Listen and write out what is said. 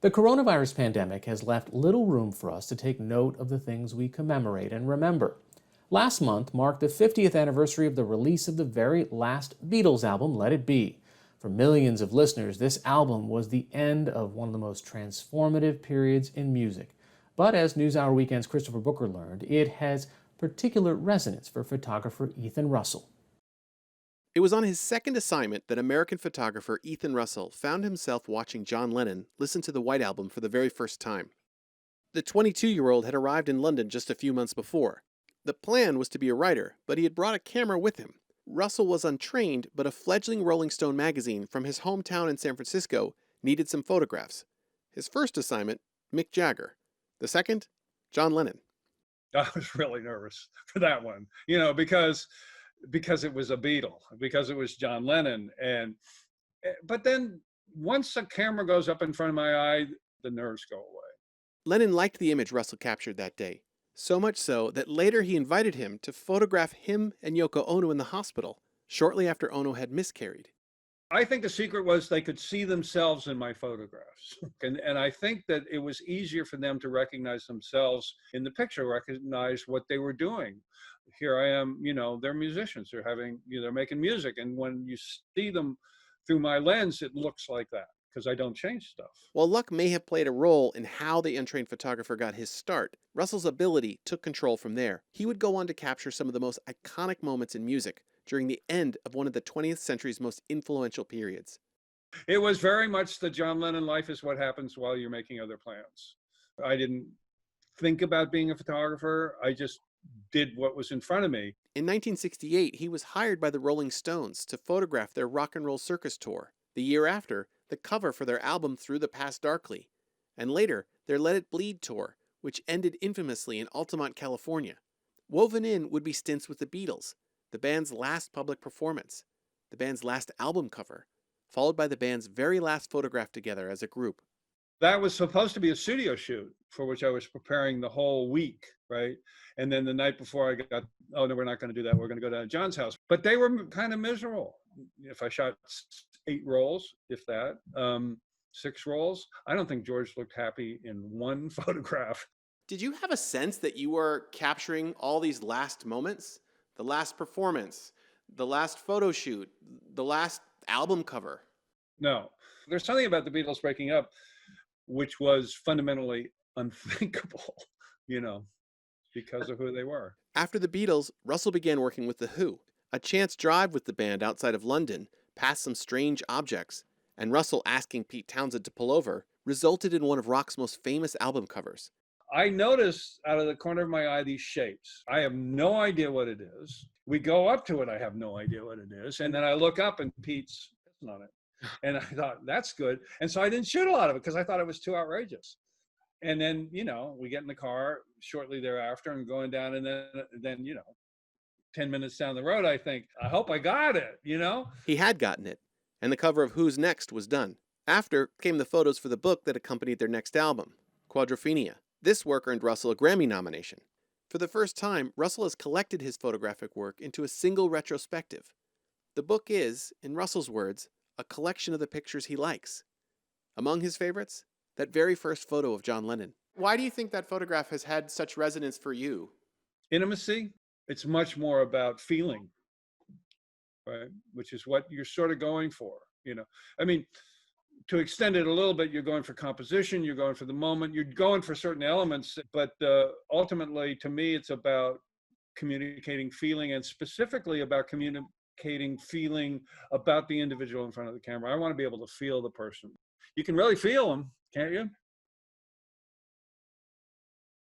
The coronavirus pandemic has left little room for us to take note of the things we commemorate and remember. Last month marked the 50th anniversary of the release of the very last Beatles album, Let It Be. For millions of listeners, this album was the end of one of the most transformative periods in music. But as NewsHour Weekend's Christopher Booker learned, it has particular resonance for photographer Ethan Russell. It was on his second assignment that American photographer Ethan Russell found himself watching John Lennon listen to the White Album for the very first time. The 22-year-old had arrived in London just a few months before. The plan was to be a writer, but he had brought a camera with him. Russell was untrained, but a fledgling Rolling Stone magazine from his hometown in San Francisco needed some photographs. His first assignment, Mick Jagger. The second, John Lennon. I was really nervous for that one, because it was a Beatle, because it was John Lennon. But then once a camera goes up in front of my eye, the nerves go away. Lennon liked the image Russell captured that day, so much so that later he invited him to photograph him and Yoko Ono in the hospital, shortly after Ono had miscarried. I think the secret was they could see themselves in my photographs. And I think that it was easier for them to recognize themselves in the picture, recognize what they were doing. Here I am, they're musicians, they're making music. And when you see them through my lens, it looks like that because I don't change stuff. While luck may have played a role in how the untrained photographer got his start, Russell's ability took control from there. He would go on to capture some of the most iconic moments in music during the end of one of the 20th century's most influential periods. It was very much the John Lennon life is what happens while you're making other plans. I didn't think about being a photographer. I just did what was in front of me. In 1968, he was hired by the Rolling Stones to photograph their rock and roll circus tour. The year after, the cover for their album Through the Past Darkly. And later, their Let It Bleed tour, which ended infamously in Altamont, California. Woven in would be stints with the Beatles, the band's last public performance, the band's last album cover, followed by the band's very last photograph together as a group. That was supposed to be a studio shoot for which I was preparing the whole week, right? And then the night before I got, oh no, we're not going to do that. We're going to go down to John's house. But they were kind of miserable. If I shot 8 rolls, if that, 6 rolls, I don't think George looked happy in one photograph. Did you have a sense that you were capturing all these last moments? The last performance, the last photo shoot, the last album cover? No. There's something about the Beatles breaking up which was fundamentally unthinkable, because of who they were. After the Beatles, Russell began working with The Who. A chance drive with the band outside of London, past some strange objects, and Russell asking Pete Townsend to pull over, resulted in one of rock's most famous album covers. I noticed out of the corner of my eye these shapes. I have no idea what it is. We go up to it, I have no idea what it is. And then I look up and Pete's pissing on it. And I thought, that's good. And so I didn't shoot a lot of it because I thought it was too outrageous. And then, we get in the car shortly thereafter and going down, and then 10 minutes down the road, I think, I hope I got it, He had gotten it, and the cover of Who's Next was done. After came the photos for the book that accompanied their next album, Quadrophenia. This work earned Russell a Grammy nomination. For the first time, Russell has collected his photographic work into a single retrospective. The book is, in Russell's words, a collection of the pictures he likes. Among his favorites, that very first photo of John Lennon. Why do you think that photograph has had such resonance for you? Intimacy. It's much more about feeling, right? Which is what you're sort of going for, to extend it a little bit, you're going for composition, you're going for the moment, you're going for certain elements, but ultimately, to me, it's about communicating feeling, and specifically about communicating feeling about the individual in front of the camera. I want to be able to feel the person. You can really feel them, can't you?